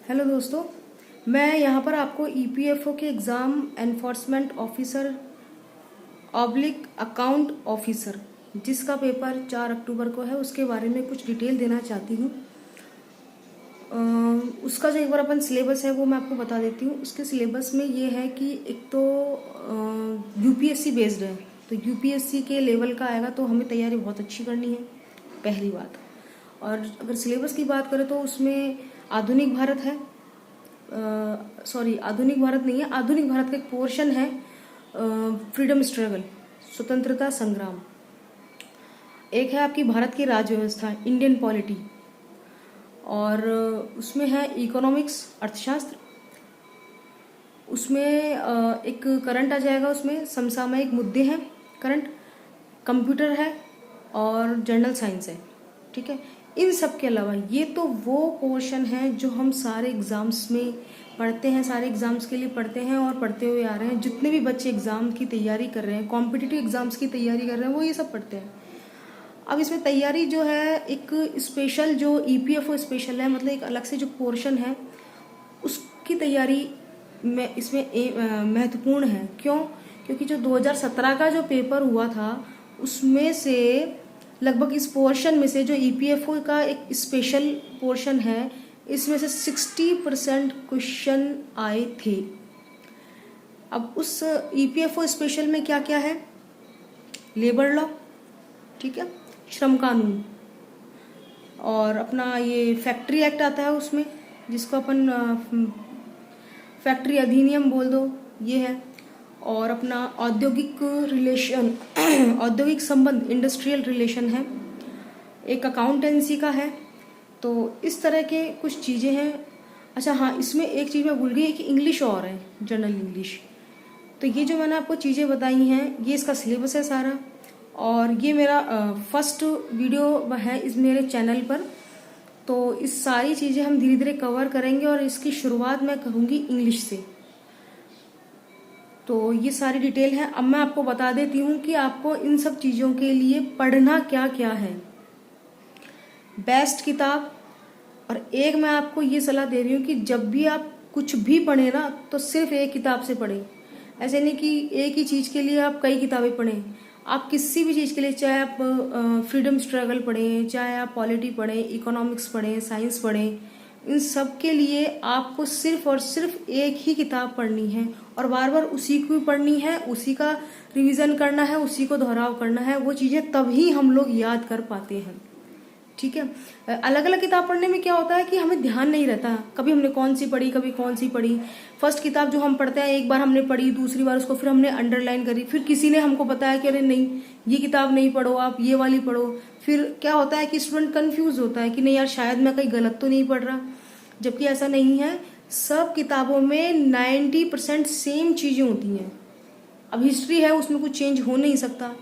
Hello दोस्तों, मैं यहाँ पर आपको ईपीएफओ के exam enforcement officer oblique account officer जिसका पेपर 4 अक्टूबर को है उसके बारे में कुछ डिटेल देना चाहती हूँ। उसका जो एक बार अपन सिलेबस है वो मैं आपको बता देती हूँ। उसके सिलेबस में ये है कि एक तो यूपीएससी बेस्ड है, तो यूपीएससी के लेवल का आएगा तो हमें तैयारी बहुत अच्छी करनी है, पहली बात। और अगर सिलेबस की बात करें तो उसमें आधुनिक भारत है, आधुनिक भारत नहीं है, आधुनिक भारत का एक पोर्शन है फ्रीडम स्ट्रगल, स्वतंत्रता संग्राम। एक है आपकी भारत की राज्य व्यवस्था, इंडियन पॉलिटी, और उसमें है इकोनॉमिक्स, अर्थशास्त्र। उसमें एक करंट आ जाएगा, उसमें समसामयिक मुद्दे हैं करंट, कंप्यूटर है और जनरल साइंस है। ठीक है, इन सब के अलावा ये तो वो पोर्शन है जो हम सारे एग्ज़ाम्स में पढ़ते हैं, सारे एग्ज़ाम्स के लिए पढ़ते हैं और पढ़ते हुए आ रहे हैं। जितने भी बच्चे एग्ज़ाम की तैयारी कर रहे हैं, कॉम्पिटिटिव एग्ज़ाम्स की तैयारी कर रहे हैं, वो ये सब पढ़ते हैं। अब इसमें तैयारी जो है, एक स्पेशल जो ईपीएफओ स्पेशल है, मतलब एक अलग से जो पोर्शन है उसकी तैयारी में इसमें महत्वपूर्ण है। क्यों? क्योंकि जो 2017 का जो पेपर हुआ था उसमें से लगभग इस पोर्शन में से जो ईपीएफओ का एक स्पेशल पोर्शन है, इसमें से 60% क्वेश्चन आए थे। अब उस ईपीएफओ स्पेशल में क्या क्या है? लेबर लॉ, ठीक है, श्रम कानून, और अपना ये फैक्ट्री एक्ट आता है उसमें, जिसको अपन फैक्ट्री अधिनियम बोल दो, ये है। और अपना औद्योगिक रिलेशन औद्योगिक संबंध, इंडस्ट्रियल रिलेशन है। एक अकाउंटेंसी का है। तो इस तरह के कुछ चीज़ें हैं। अच्छा हाँ, इसमें एक चीज़ मैं भूल गई कि इंग्लिश और है, जनरल इंग्लिश। तो ये जो मैंने आपको चीज़ें बताई हैं, ये इसका सिलेबस है सारा। और ये मेरा फर्स्ट वीडियो है इस मेरे चैनल पर। तो इस सारी चीज़ें हम धीरे धीरे कवर करेंगे और इसकी शुरुआत मैं करूँगी इंग्लिश से। तो ये सारी डिटेल है। अब मैं आपको बता देती हूँ कि आपको इन सब चीज़ों के लिए पढ़ना क्या क्या है। बेस्ट किताब, और एक मैं आपको ये सलाह दे रही हूँ कि जब भी आप कुछ भी पढ़ें ना, तो सिर्फ एक किताब से पढ़ें। ऐसे नहीं कि एक ही चीज़ के लिए आप कई किताबें पढ़ें। आप किसी भी चीज़ के लिए, चाहे आप फ्रीडम स्ट्रगल पढ़ें, चाहे आप पॉलिटी पढ़ें, इकोनॉमिक्स पढ़ें, साइंस पढ़ें, इन सब के लिए आपको सिर्फ और सिर्फ एक ही किताब पढ़नी है और बार बार उसी को पढ़नी है, उसी का रिवीजन करना है, उसी को दोहराव करना है। वो चीज़ें तभी हम लोग याद कर पाते हैं। ठीक है, अलग अलग किताब पढ़ने में क्या होता है कि हमें ध्यान नहीं रहता, कभी हमने कौन सी पढ़ी, कभी कौन सी पढ़ी। फर्स्ट किताब जो हम पढ़ते हैं, एक बार हमने पढ़ी, दूसरी बार उसको फिर हमने अंडरलाइन करी, फिर किसी ने हमको बताया कि अरे नहीं, ये किताब नहीं पढ़ो, आप ये वाली पढ़ो। फिर क्या होता है कि स्टूडेंट कंफ्यूज होता है कि नहीं यार, शायद मैं कहीं गलत तो नहीं पढ़ रहा। जबकि ऐसा नहीं है, सब किताबों में 90% सेम चीज़ें होती हैं। अब हिस्ट्री है, उसमें कुछ चेंज हो नहीं सकता।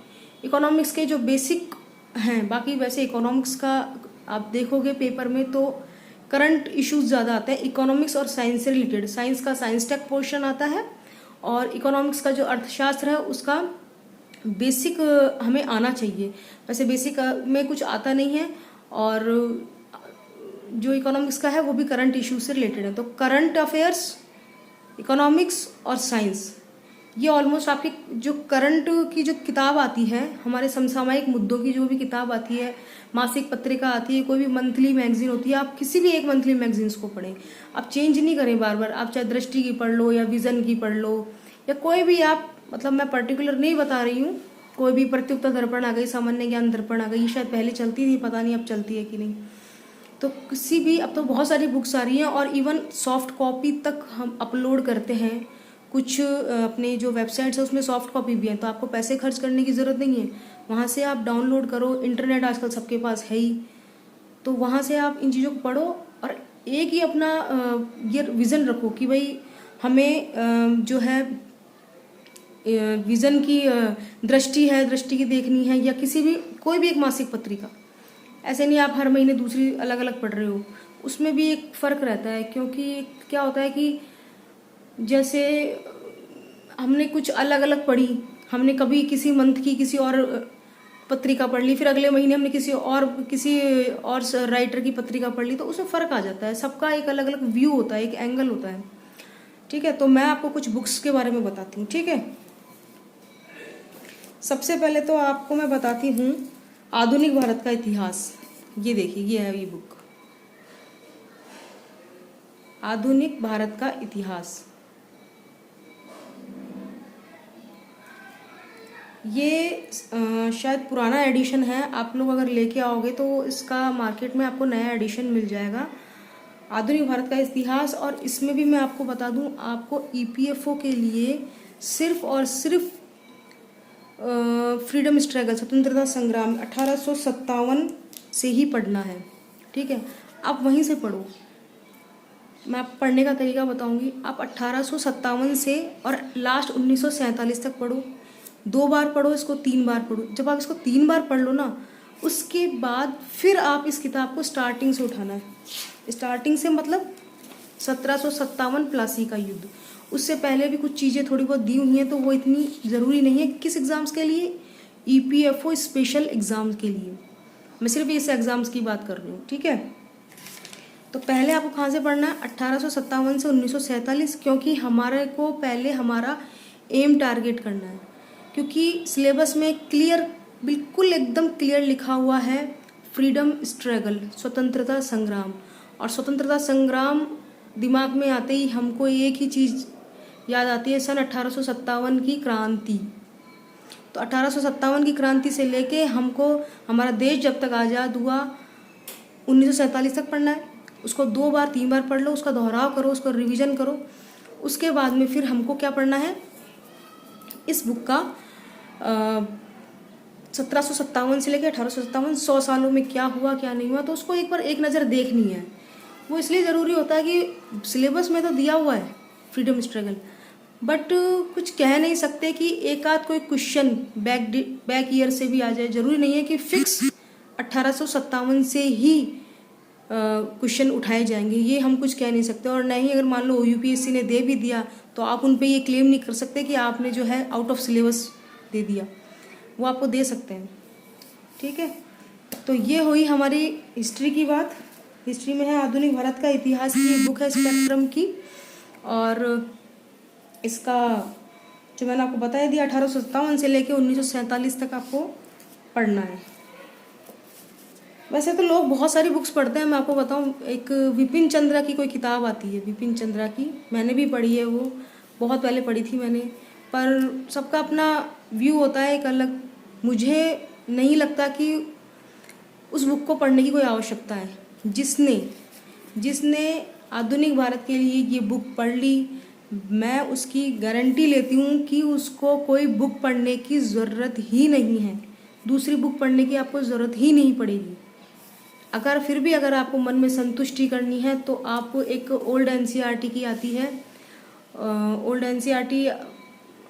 इकोनॉमिक्स के जो बेसिक हैं, बाकी वैसे इकोनॉमिक्स का आप देखोगे पेपर में तो करंट इश्यूज ज़्यादा आते हैं इकोनॉमिक्स और साइंस से रिलेटेड। साइंस का साइंस टेक पोर्शन आता है और इकोनॉमिक्स का जो अर्थशास्त्र है उसका बेसिक हमें आना चाहिए। वैसे बेसिक में कुछ आता नहीं है, और जो इकोनॉमिक्स का है वो भी करंट इश्यूज से रिलेटेड है। तो करंट अफेयर्स, इकोनॉमिक्स और साइंस, ये ऑलमोस्ट आपकी जो करंट की जो किताब आती है, हमारे समसामयिक मुद्दों की जो भी किताब आती है, मासिक पत्रिका आती है, कोई भी मंथली मैगजीन होती है, आप किसी भी एक मंथली मैगजीन्स को पढ़ें। आप चेंज नहीं करें बार बार। आप चाहे दृष्टि की पढ़ लो या विजन की पढ़ लो या कोई भी, आप मतलब मैं पर्टिकुलर नहीं बता रही हूँ। कोई भी प्रतियोगिता दर्पण आ गई, सामान्य ज्ञान दर्पण आ गई, शायद पहले चलती थी, पता नहीं अब चलती है कि नहीं। तो किसी भी, अब तो बहुत सारी बुक्स आ रही हैं और इवन सॉफ्ट कॉपी तक हम अपलोड करते हैं। कुछ अपने जो वेबसाइट्स है उसमें सॉफ्ट कॉपी भी है, तो आपको पैसे खर्च करने की ज़रूरत नहीं है। वहाँ से आप डाउनलोड करो, इंटरनेट आजकल सबके पास है ही, तो वहाँ से आप इन चीज़ों को पढ़ो। और एक ही अपना ये विज़न रखो कि भाई हमें जो है विज़न की दृष्टि है, दृष्टि की देखनी है, या किसी भी कोई भी एक मासिक पत्रिका। ऐसे नहीं आप हर महीने दूसरी अलग अलग पढ़ रहे हो, उसमें भी एक फ़र्क रहता है। क्योंकि क्या होता है कि जैसे हमने कुछ अलग अलग पढ़ी, हमने कभी किसी मंथ की किसी और पत्रिका पढ़ ली, फिर अगले महीने हमने किसी और राइटर की पत्रिका पढ़ ली, तो उसमें फ़र्क आ जाता है। सबका एक अलग अलग व्यू होता है, एक एंगल होता है। ठीक है, तो मैं आपको कुछ बुक्स के बारे में बताती हूँ। ठीक है, सबसे पहले तो आपको मैं बताती हूँ आधुनिक भारत का इतिहास। ये देखिए, ये है ये बुक, आधुनिक भारत का इतिहास। ये शायद पुराना एडिशन है, आप लोग अगर लेके आओगे तो इसका मार्केट में आपको नया एडिशन मिल जाएगा, आधुनिक भारत का इतिहास। और इसमें भी मैं आपको बता दूं, आपको ईपीएफओ के लिए सिर्फ और सिर्फ फ्रीडम स्ट्रगल, स्वतंत्रता संग्राम 1857 से ही पढ़ना है। ठीक है, आप वहीं से पढ़ो। मैं आपको पढ़ने का तरीका बताऊंगी। आप 1857 से और लास्ट 1947 तक पढ़ो। 2 बार पढ़ो इसको, 3 बार पढ़ो। जब आप इसको 3 बार पढ़ लो ना, उसके बाद फिर आप इस किताब को स्टार्टिंग से उठाना है। स्टार्टिंग से मतलब 1757 प्लासी का युद्ध। उससे पहले भी कुछ चीज़ें थोड़ी बहुत दी हुई हैं, तो वो इतनी ज़रूरी नहीं है। किस एग्ज़ाम्स के लिए? ईपीएफओ स्पेशल एग्ज़ाम्स के लिए। मैं सिर्फ इस एग्ज़ाम्स की बात कर रही हूँ। ठीक है, तो पहले आपको कहाँ से पढ़ना है? 1857 से 1947, क्योंकि हमारे को पहले हमारा एम टारगेट करना है। क्योंकि सिलेबस में क्लियर, बिल्कुल एकदम क्लियर लिखा हुआ है फ्रीडम स्ट्रगल, स्वतंत्रता संग्राम। और स्वतंत्रता संग्राम दिमाग में आते ही हमको एक ही चीज़ याद आती है, सन 1857 की क्रांति। तो 1857 की क्रांति से लेके हमको हमारा देश जब तक आज़ाद हुआ 1947 तक पढ़ना है। उसको 2 बार 3 बार पढ़ लो, उसका दोहराव करो, उसको रिवीजन करो। उसके बाद में फिर हमको क्या पढ़ना है? इस बुक का 1757 से लेकर 1857 100 सालों में क्या हुआ क्या नहीं हुआ, तो उसको एक बार एक नज़र देखनी है। वो इसलिए ज़रूरी होता है कि सिलेबस में तो दिया हुआ है फ्रीडम स्ट्रगल, बट कुछ कह नहीं सकते कि एक आध कोई क्वेश्चन बैक ईयर से भी आ जाए। ज़रूरी नहीं है कि फिक्स 1857 से ही क्वेश्चन उठाए जाएंगे, ये हम कुछ कह नहीं सकते। और नहीं, अगर मान लो यूपीएससी ने दे भी दिया तो आप उन पे ये क्लेम नहीं कर सकते कि आपने जो है आउट ऑफ सिलेबस दे दिया, वो आपको दे सकते हैं। ठीक है, तो ये हुई हमारी हिस्ट्री की बात। हिस्ट्री में है आधुनिक भारत का इतिहास की बुक है स्पेक्ट्रम की, और इसका जो मैंने आपको बताया दिया 1857 से लेकर 1947 तक आपको पढ़ना है। वैसे तो लोग बहुत सारी बुक्स पढ़ते हैं, मैं आपको बताऊं, एक विपिन चंद्रा की कोई किताब आती है, विपिन चंद्रा की, मैंने भी पढ़ी है, वो बहुत पहले पढ़ी थी मैंने। पर सबका अपना व्यू होता है एक अलग। मुझे नहीं लगता कि उस बुक को पढ़ने की कोई आवश्यकता है। जिसने आधुनिक भारत के लिए ये बुक पढ़ ली, मैं उसकी गारंटी लेती हूँ कि उसको कोई बुक पढ़ने की ज़रूरत ही नहीं है। दूसरी बुक पढ़ने की आपको ज़रूरत ही नहीं पड़ेगी। अगर फिर भी अगर आपको मन में संतुष्टि करनी है तो आप एक ओल्ड एनसीईआरटी की आती है, ओल्ड एनसीईआरटी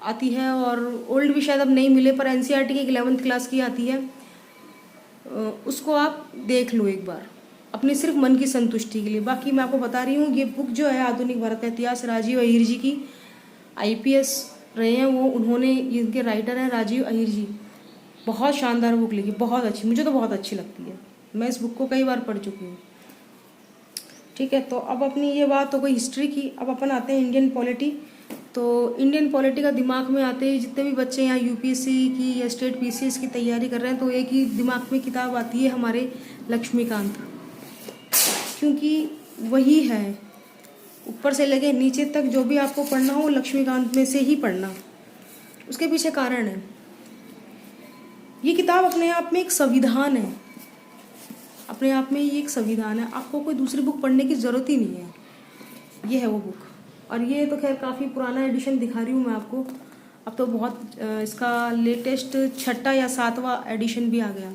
आती है, और ओल्ड भी शायद अब नहीं मिले, पर एनसीईआरटी की 11th क्लास की आती है, उसको आप देख लो एक बार अपनी सिर्फ मन की संतुष्टि के लिए। बाकी मैं आपको बता रही हूँ, ये बुक जो है आधुनिक भारत का इतिहास, राजीव अहिर जी की, आईपीएस रहे हैं वो, उन्होंने, इनके राइटर हैं राजीव अहिर जी। बहुत शानदार बुक लिखी, बहुत अच्छी, मुझे तो बहुत अच्छी लगती है। मैं इस बुक को कई बार पढ़ चुकी हूँ। ठीक है, तो अब अपनी ये बात हो गई हिस्ट्री की। अब अपन आते हैं इंडियन पॉलिटी। तो इंडियन पॉलिटी का दिमाग में आते ही जितने भी बच्चे यहाँ यूपीएससी की या स्टेट पीसीएस की तैयारी कर रहे हैं, तो एक ही दिमाग में किताब आती है हमारे, लक्ष्मीकांत। क्योंकि वही है, ऊपर से लेके नीचे तक जो भी आपको पढ़ना हो लक्ष्मीकांत में से ही पढ़ना। उसके पीछे कारण है, ये किताब अपने आप में एक संविधान है, अपने आप में ये एक संविधान है। आपको कोई दूसरी बुक पढ़ने की ज़रूरत ही नहीं है। ये है वो बुक। और ये तो खैर काफ़ी पुराना एडिशन दिखा रही हूँ मैं आपको, अब तो बहुत इसका लेटेस्ट 6ठा या 7वां एडिशन भी आ गया,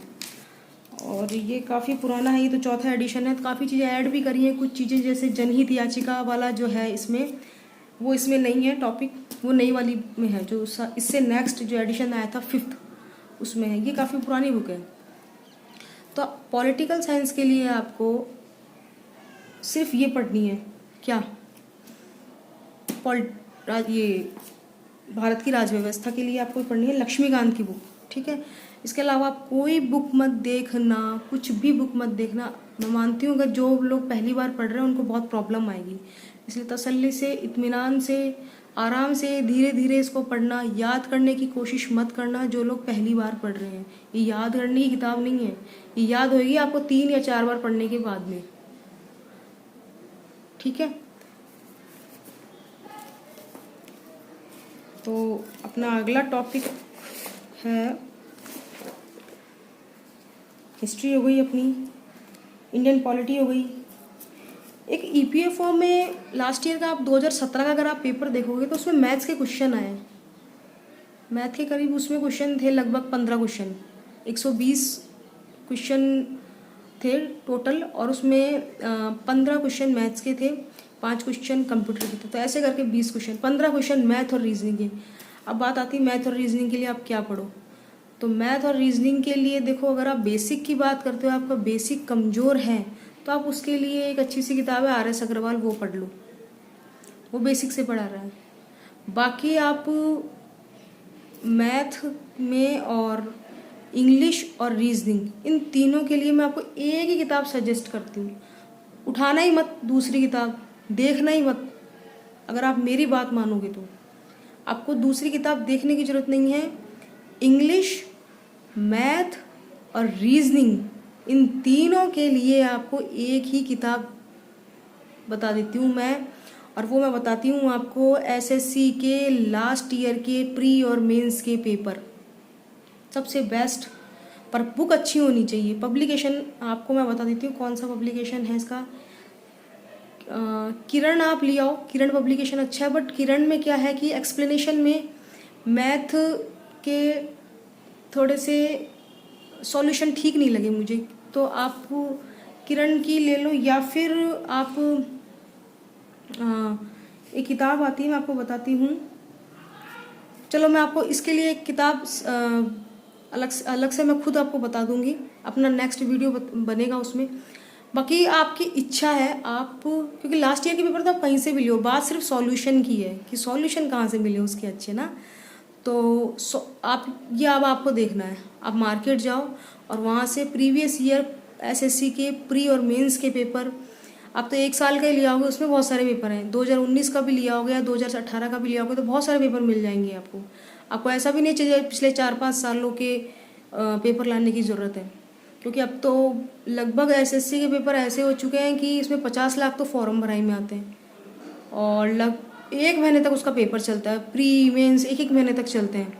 और ये काफ़ी पुराना है, ये तो 4था एडिशन है। तो काफ़ी चीज़ें ऐड भी करी हैं, कुछ चीज़ें जैसे जनहित याचिका वाला जो है इसमें, वो इसमें नहीं है टॉपिक, वो नई वाली में है। जो इससे नेक्स्ट जो एडिशन आया था 5th, उसमें है। ये काफ़ी पुरानी बुक है। तो पॉलिटिकल साइंस के लिए आपको सिर्फ ये पढ़नी है, क्या, ये भारत की राज व्यवस्था के लिए आपको पढ़नी है लक्ष्मीकांत की बुक। ठीक है, इसके अलावा आप कोई बुक मत देखना, कुछ भी बुक मत देखना। मैं मानती हूँ अगर जो लोग पहली बार पढ़ रहे हैं उनको बहुत प्रॉब्लम आएगी, इसलिए तसल्ली से, इत्मीनान से, आराम से, धीरे धीरे इसको पढ़ना। याद करने की कोशिश मत करना जो लोग पहली बार पढ़ रहे हैं। ये याद करने की किताब नहीं है, ये याद होगी आपको 3 या 4 बार पढ़ने के बाद में। ठीक है, तो अपना अगला टॉपिक है हिस्ट्री हो गई अपनी, इंडियन पॉलिटी हो गई। एक ईपीएफओ में लास्ट ईयर का आप 2017 का अगर आप पेपर देखोगे तो उसमें मैथ्स के क्वेश्चन आए, मैथ के करीब उसमें क्वेश्चन थे लगभग 15 क्वेश्चन, 120 क्वेश्चन थे टोटल, और उसमें 15 क्वेश्चन मैथ्स के थे, 5 क्वेश्चन कंप्यूटर के थे। तो ऐसे करके 20 क्वेश्चन, 15 क्वेश्चन मैथ और रीजनिंग के। अब बात आती है मैथ और रीजनिंग के लिए आप क्या पढ़ो। तो मैथ और रीजनिंग के लिए देखो, अगर आप बेसिक की बात करते हो, आपका बेसिक कमज़ोर है, तो आप उसके लिए एक अच्छी सी किताब है RS अग्रवाल, वो पढ़ लो, वो बेसिक से पढ़ा रहा है। बाकी आप मैथ में और इंग्लिश और रीजनिंग, इन तीनों के लिए मैं आपको एक ही किताब सजेस्ट करती हूँ। उठाना ही मत दूसरी किताब, देखना ही मत। अगर आप मेरी बात मानोगे तो आपको दूसरी किताब देखने की ज़रूरत नहीं है। इंग्लिश, मैथ और रीजनिंग, इन तीनों के लिए आपको एक ही किताब बता देती हूँ मैं, और वो मैं बताती हूँ आपको SSC के लास्ट ईयर के प्री और मेंस के पेपर, सबसे बेस्ट। पर बुक अच्छी होनी चाहिए। पब्लिकेशन आपको मैं बता देती हूँ कौन सा पब्लिकेशन है इसका। किरण आप ले आओ, किरण पब्लिकेशन अच्छा है, बट किरण में क्या है कि एक्सप्लेनेशन में मैथ के थोड़े से सॉल्यूशन ठीक नहीं लगे मुझे, तो आप किरण की ले लो, या फिर आप एक किताब आती है मैं आपको बताती हूँ। चलो मैं आपको इसके लिए एक किताब अलग से मैं खुद आपको बता दूंगी, अपना नेक्स्ट वीडियो बनेगा उसमें। बाकी आपकी इच्छा है, आप क्योंकि लास्ट ईयर के पेपर तो आप कहीं से भी लियो, बात सिर्फ सॉल्यूशन की है कि सॉल्यूशन कहाँ से मिले उसके अच्छे ना। तो आप ये अब आपको देखना है, आप मार्केट जाओ और वहाँ से प्रीवियस ईयर SSC के प्री और मेंस के पेपर, आप तो 1 साल का ही लिया होगा, उसमें बहुत सारे पेपर हैं, 2019 का भी लिया होगा या 2018 का भी लिया होगा, तो बहुत सारे पेपर मिल जाएंगे आपको ऐसा भी नहीं चाहिए पिछले 4-5 सालों के पेपर लाने की ज़रूरत है, क्योंकि अब तो लगभग SSC के पेपर ऐसे हो चुके हैं कि इसमें 50 लाख तो फॉर्म भराई में आते हैं, और 1 महीने तक उसका पेपर चलता है, प्री मेंस 1-1 महीने तक चलते हैं।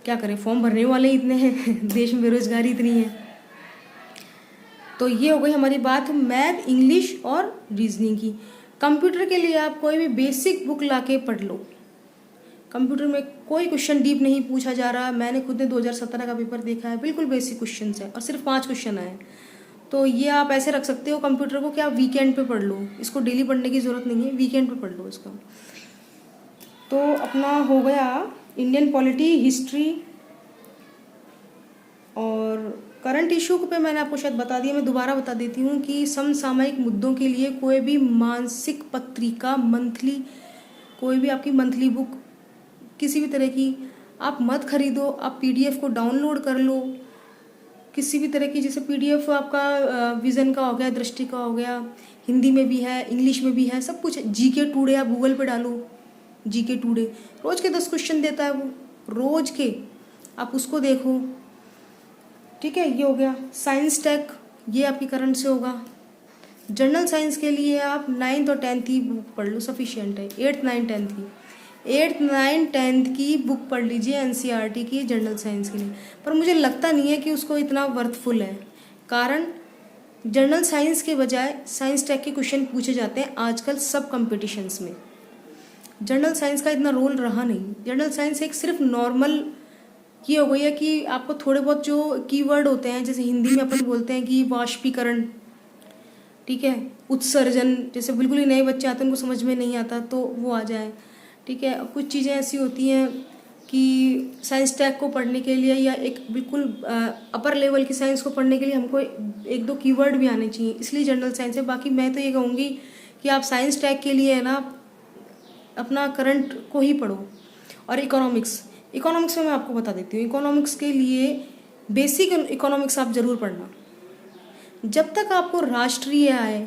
क्या करें, फॉर्म भरने वाले इतने हैं, देश में बेरोजगारी इतनी है। तो ये हो गई हमारी बात मैथ, इंग्लिश और रीजनिंग की। कंप्यूटर के लिए आप कोई भी बेसिक बुक लाके पढ़ लो। कंप्यूटर में कोई क्वेश्चन डीप नहीं पूछा जा रहा, मैंने खुद ने 2017 का पेपर देखा है, बिल्कुल बेसिक क्वेश्चन है और सिर्फ 5 क्वेश्चन आए। तो ये आप ऐसे रख सकते हो कंप्यूटर को कि आप वीकेंड पे पढ़ लो, इसको डेली पढ़ने की ज़रूरत नहीं है, वीकेंड पे पढ़ लो इसको। तो अपना हो गया इंडियन पॉलिटी, हिस्ट्री और करंट इशू पे मैंने आपको शायद बता दिया, मैं दोबारा बता देती हूँ कि समसामयिक मुद्दों के लिए कोई भी मासिक पत्रिका, मंथली, कोई भी आपकी मंथली बुक किसी भी तरह की आप मत खरीदो, आप PDF को डाउनलोड कर लो किसी भी तरह की, जैसे PDF आपका विज़न का हो गया, दृष्टि का हो गया, हिंदी में भी है, इंग्लिश में भी है, सब कुछ। GK टूडे आप गूगल पे डालो, GK टूडे रोज़ के 10 क्वेश्चन देता है वो, रोज़ के, आप उसको देखो। ठीक है, ये हो गया। साइंस टेक, ये आपकी करंट से होगा। जनरल साइंस के लिए आप 9th और 10th की बुक पढ़ लो, सफिशिएंट है। 8th 9th 10th की 8th 9th 10th की बुक पढ़ लीजिए NCERT की जनरल साइंस के लिए, पर मुझे लगता नहीं है कि उसको इतना वर्थफुल है। कारण जनरल साइंस के बजाय साइंस टेक के क्वेश्चन पूछे जाते हैं आजकल सब कॉम्पिटिशन्स में। जनरल साइंस का इतना रोल रहा नहीं। जनरल साइंस एक सिर्फ नॉर्मल ये हो गई है कि आपको थोड़े बहुत जो कीवर्ड होते हैं, जैसे हिंदी में अपन बोलते हैं कि वाष्पीकरण, ठीक है, उत्सर्जन, जैसे बिल्कुल ही नए बच्चे आते हैं उनको समझ में नहीं आता तो वो आ जाए। ठीक है, कुछ चीज़ें ऐसी होती हैं कि साइंस टैग को पढ़ने के लिए या एक बिल्कुल अपर लेवल की साइंस को पढ़ने के लिए हमको 1-2 कीवर्ड भी आने चाहिए, इसलिए जनरल साइंस है। बाकी मैं तो ये कहूँगी कि आप साइंस टैग के लिए है ना अपना करंट को ही पढ़ो। और इकोनॉमिक्स में मैं आपको बता देती हूँ, इकोनॉमिक्स के लिए बेसिक इकोनॉमिक्स आप जरूर पढ़ना। जब तक आपको राष्ट्रीय आय,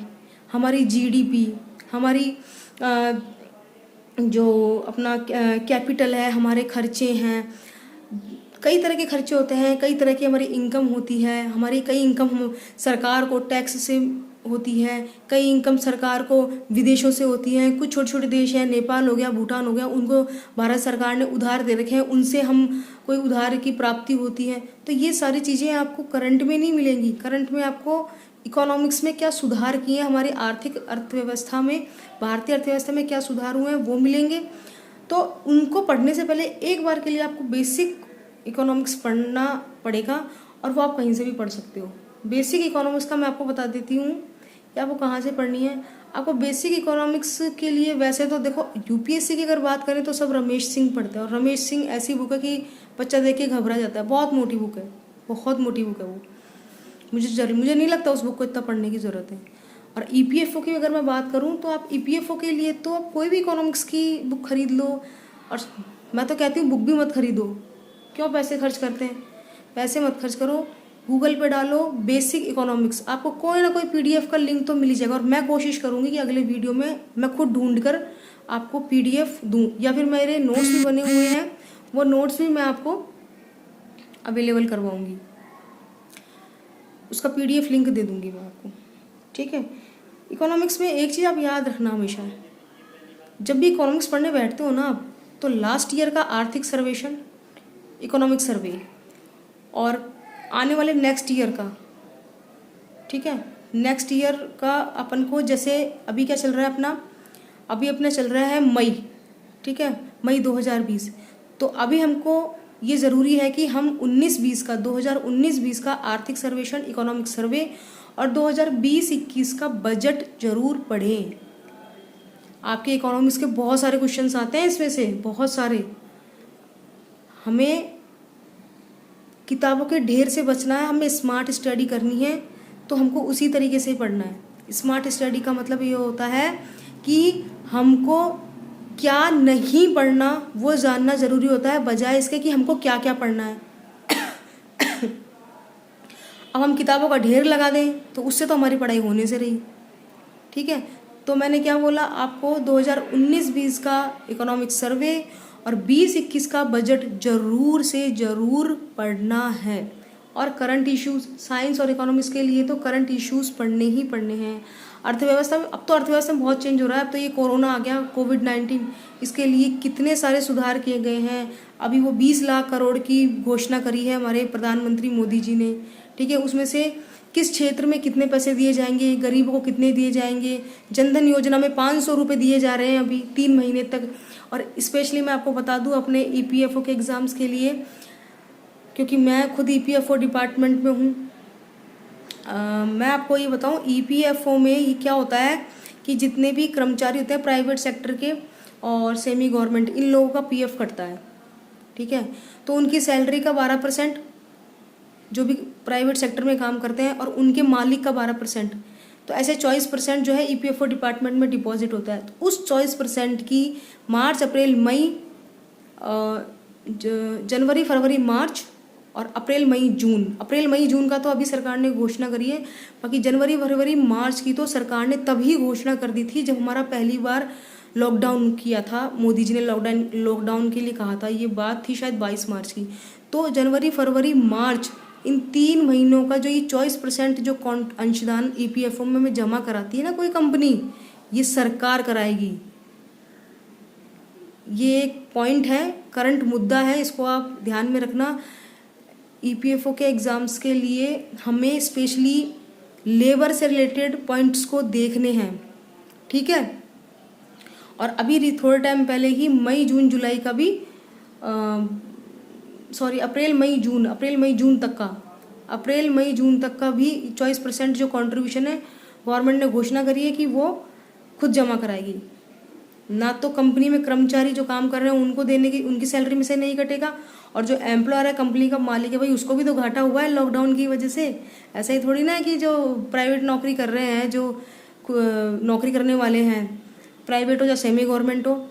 हमारी जीडीपी, हमारी जो अपना कैपिटल है, हमारे खर्चे हैं, कई तरह के खर्चे होते हैं, कई तरह की हमारी इनकम होती है, हमारी कई इनकम हम सरकार को टैक्स से होती है, कई इनकम सरकार को विदेशों से होती है। कुछ छोटे छोटे देश हैं, नेपाल हो गया, भूटान हो गया, उनको भारत सरकार ने उधार दे रखे हैं, उनसे हम कोई उधार की प्राप्ति होती है। तो ये सारी चीज़ें आपको करंट में नहीं मिलेंगी। करंट में आपको इकोनॉमिक्स में क्या सुधार किए, हमारी आर्थिक अर्थव्यवस्था में, भारतीय अर्थव्यवस्था में क्या सुधार हुए हैं वो मिलेंगे। तो उनको पढ़ने से पहले एक बार के लिए आपको बेसिक इकोनॉमिक्स पढ़ना पड़ेगा, और वो आप कहीं से भी पढ़ सकते हो। बेसिक इकोनॉमिक्स का मैं आपको बता देती हूँ कि आपको कहाँ से पढ़नी है। आपको बेसिक इकोनॉमिक्स के लिए वैसे तो देखो, यूपीएससी की अगर बात करें तो सब रमेश सिंह पढ़ते हैं, और रमेश सिंह ऐसी बुक है कि बच्चा देख के घबरा जाता है। बहुत मोटी बुक है, बहुत मोटी बुक है वो। मुझे नहीं लगता उस बुक को इतना पढ़ने की ज़रूरत है। और ईपीएफओ की अगर मैं बात करूँ तो आप ईपीएफओ के लिए तो आप कोई भी इकोनॉमिक्स की बुक खरीद लो। और मैं तो कहती हूँ बुक भी मत खरीदो, क्यों पैसे खर्च करते हैं, पैसे मत खर्च करो। गूगल पे डालो बेसिक इकोनॉमिक्स, आपको कोई ना कोई पीडीएफ का लिंक तो मिल ही जाएगा। और मैं कोशिश करूँगी कि अगले वीडियो में मैं खुद ढूंढ कर आपको पीडीएफ दूँ, या फिर मेरे नोट्स भी बने हुए हैं, वो नोट्स भी मैं आपको अवेलेबल करवाऊँगी, उसका पीडीएफ लिंक दे दूँगी मैं आपको, ठीक है। इकोनॉमिक्स में एक चीज़ आप याद रखना हमेशा, जब भी इकोनॉमिक्स पढ़ने बैठते हो ना आप, तो लास्ट ईयर का आर्थिक सर्वेक्षण, इकोनॉमिक सर्वे, और आने वाले नेक्स्ट ईयर का, ठीक है, नेक्स्ट ईयर का अपन को, जैसे अभी क्या चल रहा है अपना, अभी अपना चल रहा है मई, ठीक है, मई 2020। तो अभी हमको ये ज़रूरी है कि हम 19-20 का 2019-20 का आर्थिक सर्वेक्षण, इकोनॉमिक सर्वे और 2020-21 का बजट जरूर पढ़ें। आपके इकोनॉमिक्स के बहुत सारे क्वेश्चंस आते हैं इसमें से, बहुत सारे। हमें किताबों के ढेर से बचना है, हमें स्मार्ट स्टडी करनी है, तो हमको उसी तरीके से पढ़ना है। स्मार्ट स्टडी का मतलब ये होता है कि हमको क्या नहीं पढ़ना वो जानना ज़रूरी होता है, बजाय इसके कि हमको क्या क्या पढ़ना है। अब हम किताबों का ढेर लगा दें तो उससे तो हमारी पढ़ाई होने से रही, ठीक है। तो मैंने क्या बोला, आपको 2019-20 का इकोनॉमिक सर्वे और 20-21 का बजट जरूर से जरूर पढ़ना है। और करंट इश्यूज, साइंस और इकोनॉमिक्स के लिए तो करंट इश्यूज पढ़ने ही पढ़ने हैं। अर्थव्यवस्था में, अब तो अर्थव्यवस्था में बहुत चेंज हो रहा है। अब तो ये कोरोना आ गया, कोविड-19, इसके लिए कितने सारे सुधार किए गए हैं। अभी वो 20 लाख करोड़ की घोषणा करी है हमारे प्रधानमंत्री मोदी जी ने, ठीक है। उसमें से किस क्षेत्र में कितने पैसे दिए जाएंगे, गरीबों को कितने दिए जाएंगे। जनधन योजना में 500 रुपये दिए जा रहे हैं अभी 3 महीने तक। और स्पेशली मैं आपको बता दूं अपने ईपीएफओ के एग्ज़ाम्स के लिए, क्योंकि मैं खुद ईपीएफओ डिपार्टमेंट में हूँ, मैं आपको ये बताऊं ईपीएफओ में ये क्या होता है कि जितने भी कर्मचारी होते हैं प्राइवेट सेक्टर के और सेमी गवर्नमेंट, इन लोगों का पीएफ कटता है, ठीक है। तो उनकी सैलरी का 12%, जो भी प्राइवेट सेक्टर में काम करते हैं, और उनके मालिक का 12%, तो ऐसे 24% जो है ईपीएफओ डिपार्टमेंट में डिपॉजिट होता है। तो उस 24% की मार्च, अप्रैल, मई, जनवरी, फरवरी, मार्च और अप्रैल, मई, जून, अप्रैल, मई, जून का तो अभी सरकार ने घोषणा करी है। बाकी जनवरी, फरवरी, मार्च की तो सरकार ने तभी घोषणा कर दी थी जब हमारा पहली बार लॉकडाउन किया था। मोदी जी ने लॉकडाउन के लिए कहा था, ये बात थी शायद 22 मार्च की। तो जनवरी, फरवरी, मार्च, इन 3 महीनों का जो ये 24% जो अंशदान ईपीएफओ में जमा कराती है ना कोई कंपनी, ये सरकार कराएगी। ये एक पॉइंट है, करंट मुद्दा है, इसको आप ध्यान में रखना। ईपीएफओ के एग्ज़ाम्स के लिए हमें स्पेशली लेबर से रिलेटेड पॉइंट्स को देखने हैं, ठीक है। और अभी थोड़े टाइम पहले ही मई, जून, जुलाई का भी अप्रैल, मई, जून तक का भी 24% जो कंट्रीब्यूशन है गवर्नमेंट ने घोषणा करी है कि वो खुद जमा कराएगी। ना तो कंपनी में कर्मचारी जो काम कर रहे हैं उनको देने की, उनकी सैलरी में से नहीं कटेगा, और जो एम्प्लॉयर है, कंपनी का मालिक है, भाई उसको भी तो घाटा हुआ है लॉकडाउन की वजह से। ऐसा ही थोड़ी ना है कि जो प्राइवेट नौकरी कर रहे हैं, जो नौकरी करने वाले हैं, प्राइवेट हो या सेमी गवर्नमेंट हो,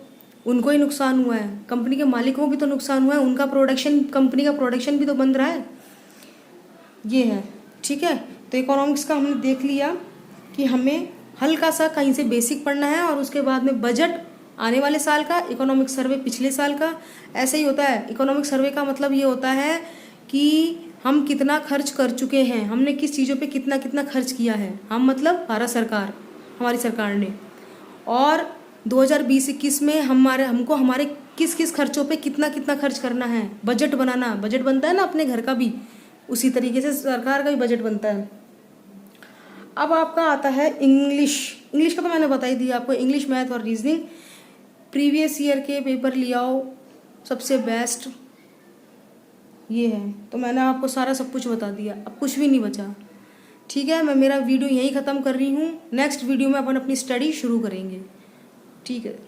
उनको ही नुकसान हुआ है, कंपनी के मालिकों को भी तो नुकसान हुआ है, उनका प्रोडक्शन, कंपनी का प्रोडक्शन भी तो बंद रहा है। ये है, ठीक है। तो इकोनॉमिक्स का हमने देख लिया कि हमें हल्का सा कहीं से बेसिक पढ़ना है और उसके बाद में बजट आने वाले साल का, इकोनॉमिक सर्वे पिछले साल का। ऐसे ही होता है। इकोनॉमिक सर्वे का मतलब ये होता है कि हम कितना खर्च कर चुके हैं, हमने किस चीज़ों पे कितना कितना खर्च किया है, हम मतलब भारत सरकार, हमारी सरकार ने। और 2020-21 में हमको हमारे किस किस खर्चों पे कितना कितना खर्च करना है, बजट बनाना। बजट बनता है ना अपने घर का भी, उसी तरीके से सरकार का भी बजट बनता है। अब आपका आता है इंग्लिश। इंग्लिश का तो मैंने बता ही दिया आपको, इंग्लिश, मैथ और रीजनिंग। प्रीवियस ईयर के पेपर ले आओ, सबसे बेस्ट ये है। तो मैंने आपको सारा सब कुछ बता दिया, अब कुछ भी नहीं बचा, ठीक है। मैं मेरा वीडियो यहीं ख़त्म कर रही हूँ। नेक्स्ट वीडियो में अपन अपनी स्टडी शुरू करेंगे, ठीक है।